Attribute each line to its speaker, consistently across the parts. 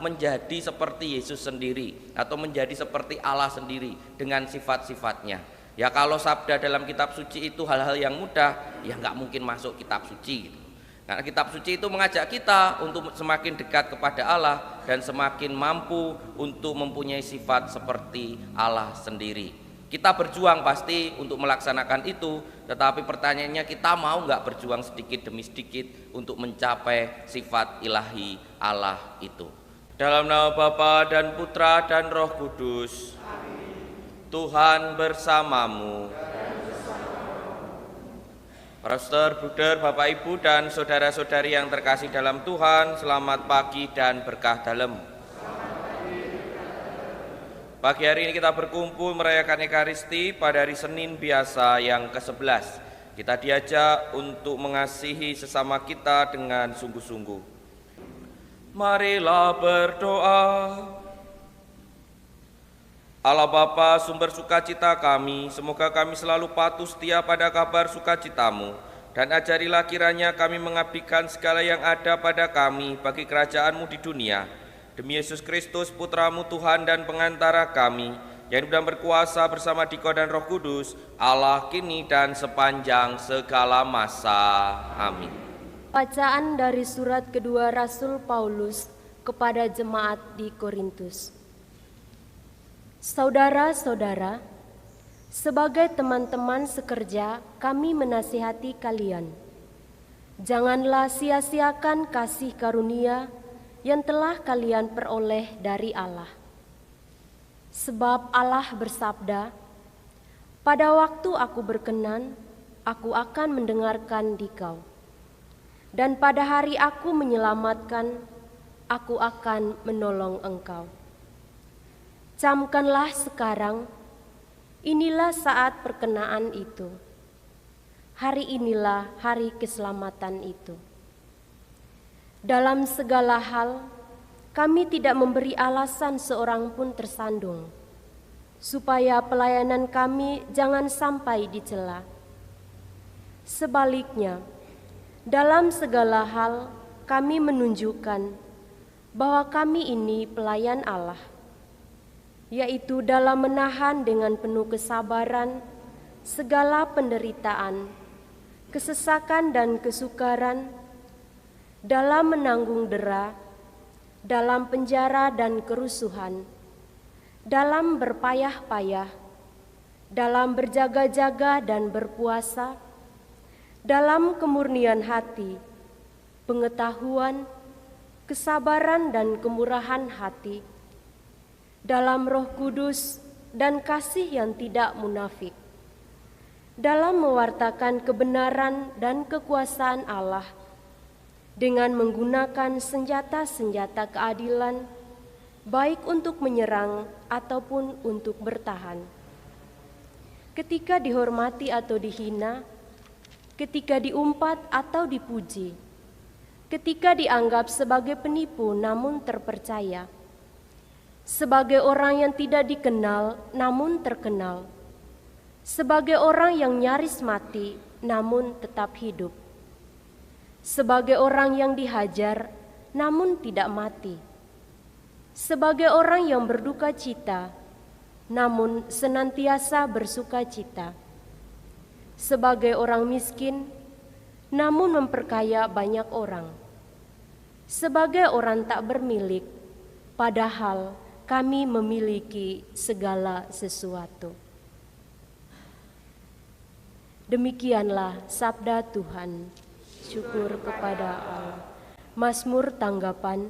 Speaker 1: menjadi seperti Yesus sendiri atau menjadi seperti Allah sendiri dengan sifat-sifatnya. Ya kalau sabda dalam kitab suci itu hal-hal yang mudah, ya nggak mungkin masuk kitab suci gitu. Karena kitab suci itu mengajak kita untuk semakin dekat kepada Allah dan semakin mampu untuk mempunyai sifat seperti Allah sendiri. Kita berjuang pasti untuk melaksanakan itu, tetapi pertanyaannya kita mau nggak berjuang sedikit demi sedikit untuk mencapai sifat ilahi Allah itu. Dalam nama Bapa dan Putra dan Roh Kudus. Amin. Tuhan bersamamu. Para saudara, bruder, Bapak Ibu dan saudara-saudari yang terkasih dalam Tuhan, selamat pagi dan berkah dalem. Pagi hari ini kita berkumpul merayakan Ekaristi pada hari Senin biasa yang ke-11. Kita diajak untuk mengasihi sesama kita dengan sungguh-sungguh. Marilah berdoa. Allah Bapa, sumber sukacita kami, semoga kami selalu patuh setia pada kabar sukacitamu, dan ajarilah kiranya kami mengabdikan segala yang ada pada kami bagi kerajaan-Mu di dunia. Demi Yesus Kristus, Putra-Mu Tuhan dan pengantara kami, yang hidup dan berkuasa bersama Dikau dan Roh Kudus, Allah kini dan sepanjang segala masa. Amin.
Speaker 2: Bacaan dari surat kedua Rasul Paulus kepada jemaat di Korintus. Saudara-saudara, sebagai teman-teman sekerja, kami menasihati kalian. Janganlah sia-siakan kasih karunia yang telah kalian peroleh dari Allah. Sebab Allah bersabda, "Pada waktu aku berkenan, aku akan mendengarkan dikau. Dan pada hari aku menyelamatkan, aku akan menolong engkau." Camkanlah sekarang, inilah saat perkenaan itu. Hari inilah hari keselamatan itu. Dalam segala hal, kami tidak memberi alasan seorang pun tersandung, supaya pelayanan kami jangan sampai dicela. Sebaliknya, dalam segala hal kami menunjukkan bahwa kami ini pelayan Allah, yaitu dalam menahan dengan penuh kesabaran segala penderitaan, kesesakan dan kesukaran, dalam menanggung dera, dalam penjara dan kerusuhan, dalam berpayah-payah, dalam berjaga-jaga dan berpuasa, dalam kemurnian hati, pengetahuan, kesabaran dan kemurahan hati, dalam Roh Kudus dan kasih yang tidak munafik, dalam mewartakan kebenaran dan kekuasaan Allah, dengan menggunakan senjata-senjata keadilan, baik untuk menyerang ataupun untuk bertahan. Ketika dihormati atau dihina, ketika diumpat atau dipuji, ketika dianggap sebagai penipu namun terpercaya, sebagai orang yang tidak dikenal namun terkenal, sebagai orang yang nyaris mati namun tetap hidup, sebagai orang yang dihajar namun tidak mati, sebagai orang yang berduka cita namun senantiasa bersuka cita, sebagai orang miskin namun memperkaya banyak orang, sebagai orang tak bermilik padahal kami memiliki segala sesuatu. Demikianlah sabda Tuhan. Syukur kepada Allah. Mazmur tanggapan.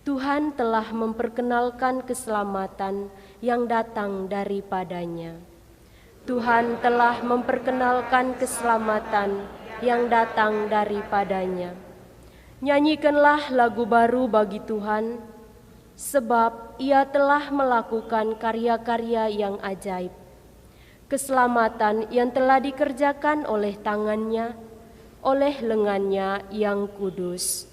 Speaker 2: Tuhan telah memperkenalkan keselamatan yang datang daripadanya. Tuhan telah memperkenalkan keselamatan yang datang daripadanya. Nyanyikanlah lagu baru bagi Tuhan, sebab Ia telah melakukan karya-karya yang ajaib. Keselamatan yang telah dikerjakan oleh tangannya, oleh lengannya yang kudus.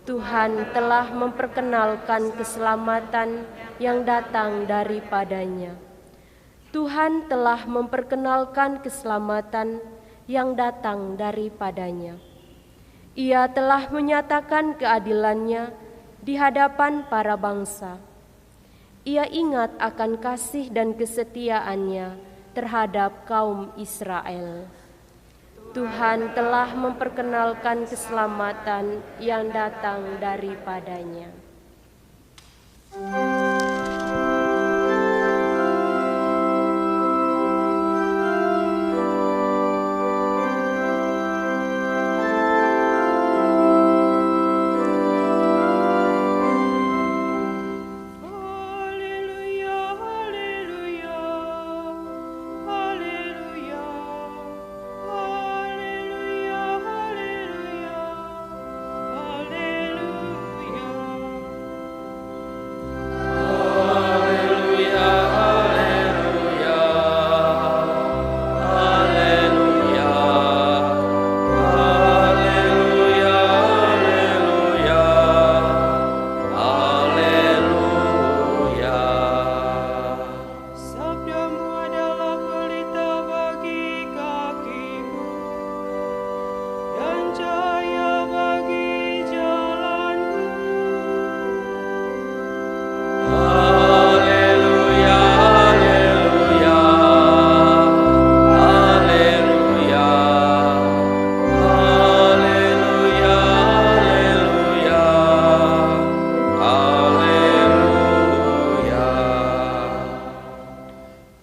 Speaker 2: Tuhan telah memperkenalkan keselamatan yang datang daripadanya. Tuhan telah memperkenalkan keselamatan yang datang daripadanya. Ia telah menyatakan keadilannya di hadapan para bangsa. Ia ingat akan kasih dan kesetiaannya terhadap kaum Israel. Tuhan telah memperkenalkan keselamatan yang datang daripadanya.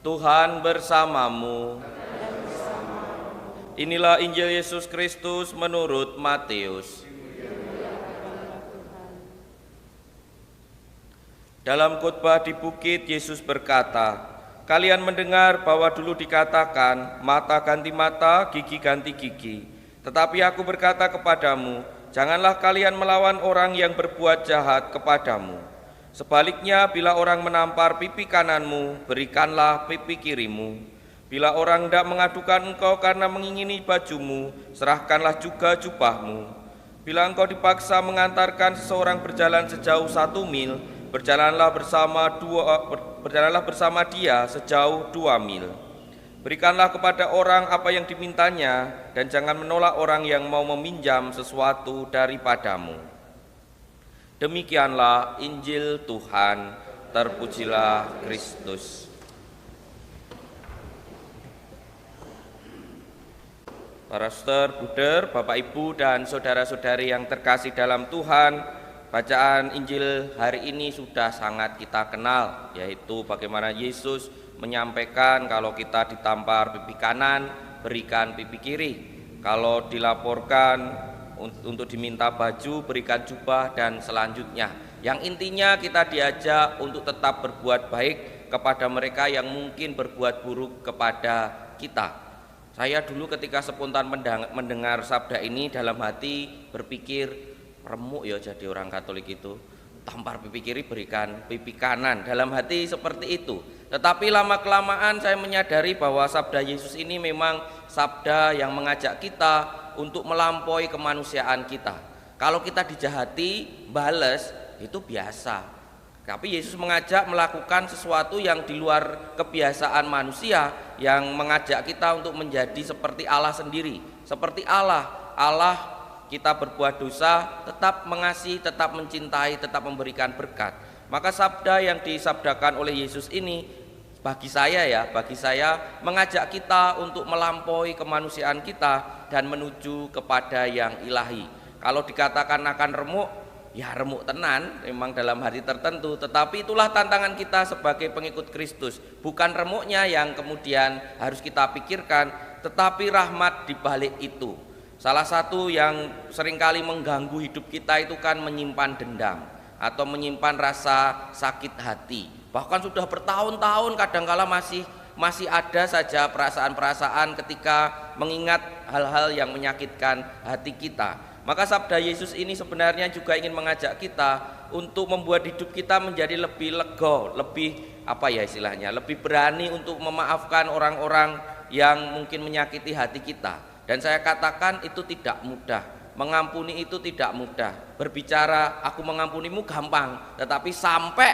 Speaker 1: Tuhan bersamamu. Inilah Injil Yesus Kristus menurut Matius. Dalam khotbah di bukit, Yesus berkata, "Kalian mendengar bahwa dulu dikatakan, mata ganti mata, gigi ganti gigi. Tetapi aku berkata kepadamu, janganlah kalian melawan orang yang berbuat jahat kepadamu. Sebaliknya, bila orang menampar pipi kananmu, berikanlah pipi kirimu. Bila orang hendak mengadukan engkau karena mengingini bajumu, serahkanlah juga jubahmu. Bila engkau dipaksa mengantarkan seseorang berjalan sejauh 1 mil, berjalanlah bersama dia sejauh 2 mil. Berikanlah kepada orang apa yang dimintanya, dan jangan menolak orang yang mau meminjam sesuatu daripadamu." Demikianlah Injil Tuhan, terpujilah Kristus. Para saudara, bruder, Bapak Ibu dan saudara-saudari yang terkasih dalam Tuhan, bacaan Injil hari ini sudah sangat kita kenal, yaitu bagaimana Yesus menyampaikan kalau kita ditampar pipi kanan, berikan pipi kiri. Kalau dilaporkan untuk diminta baju, berikan jubah, dan selanjutnya. Yang intinya kita diajak untuk tetap berbuat baik kepada mereka yang mungkin berbuat buruk kepada kita. Saya dulu ketika spontan mendengar sabda ini dalam hati berpikir, remuk ya jadi orang Katolik itu, tampar pipi kiri berikan pipi kanan, dalam hati seperti itu. Tetapi lama-kelamaan saya menyadari bahwa sabda Yesus ini memang sabda yang mengajak kita untuk melampaui kemanusiaan kita. Kalau kita dijahati, bales, itu biasa. Tapi Yesus mengajak melakukan sesuatu yang di luar kebiasaan manusia, yang mengajak kita untuk menjadi seperti Allah sendiri. Seperti Allah kita berbuat dosa, tetap mengasihi, tetap mencintai, tetap memberikan berkat. Maka sabda yang disabdakan oleh Yesus ini bagi saya mengajak kita untuk melampaui kemanusiaan kita dan menuju kepada yang ilahi. Kalau dikatakan akan remuk, ya remuk tenan, memang dalam hari tertentu, tetapi itulah tantangan kita sebagai pengikut Kristus. Bukan remuknya yang kemudian harus kita pikirkan, tetapi rahmat di balik itu. Salah satu yang seringkali mengganggu hidup kita itu kan menyimpan dendam atau menyimpan rasa sakit hati. Bahkan sudah bertahun-tahun kadangkala masih ada saja perasaan-perasaan ketika mengingat hal-hal yang menyakitkan hati kita. Maka sabda Yesus ini sebenarnya juga ingin mengajak kita untuk membuat hidup kita menjadi lebih lega, lebih lebih berani untuk memaafkan orang-orang yang mungkin menyakiti hati kita. Dan saya katakan itu tidak mudah. Mengampuni itu tidak mudah. Berbicara aku mengampunimu gampang, tetapi sampai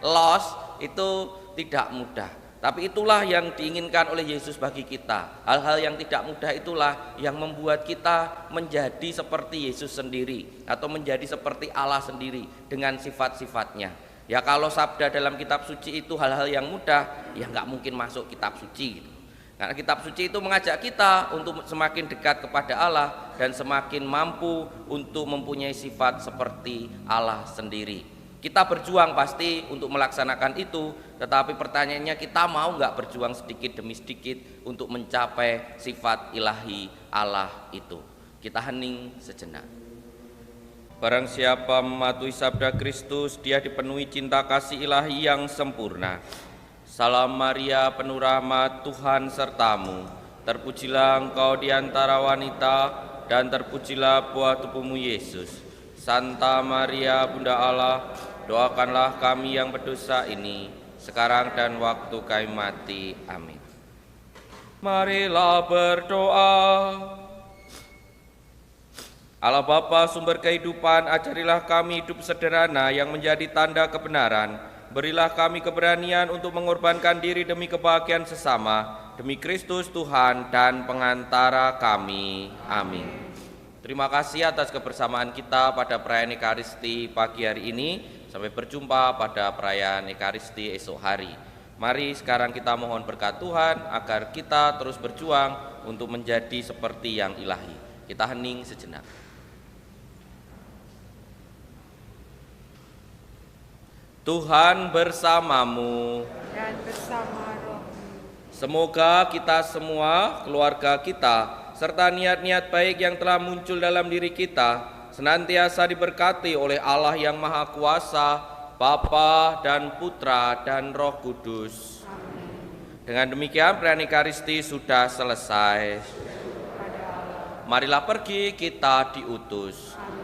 Speaker 1: loss itu tidak mudah. Tapi itulah yang diinginkan oleh Yesus bagi kita. Hal-hal yang tidak mudah itulah yang membuat kita menjadi seperti Yesus sendiri atau menjadi seperti Allah sendiri dengan sifat-sifatnya. Ya kalau sabda dalam kitab suci itu hal-hal yang mudah, ya nggak mungkin masuk kitab suci. Karena kitab suci itu mengajak kita untuk semakin dekat kepada Allah dan semakin mampu untuk mempunyai sifat seperti Allah sendiri. Kita berjuang pasti untuk melaksanakan itu, tetapi pertanyaannya kita mau nggak berjuang sedikit demi sedikit untuk mencapai sifat ilahi Allah itu. Kita hening sejenak. Barang siapa mematuhi sabda Kristus, dia dipenuhi cinta kasih ilahi yang sempurna. Salam Maria, penuh rahmat, Tuhan sertamu. Terpujilah engkau di antara wanita, dan terpujilah buah tubuhmu Yesus. Santa Maria, Bunda Allah, doakanlah kami yang berdosa ini, sekarang dan waktu kami mati. Amin. Marilah berdoa. Allah Bapa sumber kehidupan, ajarilah kami hidup sederhana yang menjadi tanda kebenaran. Berilah kami keberanian untuk mengorbankan diri demi kebahagiaan sesama, demi Kristus Tuhan dan pengantara kami. Amin. Terima kasih atas kebersamaan kita pada perayaan Ekaristi pagi hari ini. Sampai berjumpa pada perayaan Ekaristi esok hari. Mari sekarang kita mohon berkat Tuhan agar kita terus berjuang untuk menjadi seperti yang ilahi. Kita hening sejenak. Tuhan bersamamu
Speaker 3: dan bersama rohmu.
Speaker 1: Semoga kita semua, keluarga kita, serta niat-niat baik yang telah muncul dalam diri kita senantiasa diberkati oleh Allah yang Maha Kuasa, Bapa dan Putra dan Roh Kudus. Amin. Dengan demikian perayaan Ekaristi sudah selesai. Marilah pergi, kita diutus. Amin.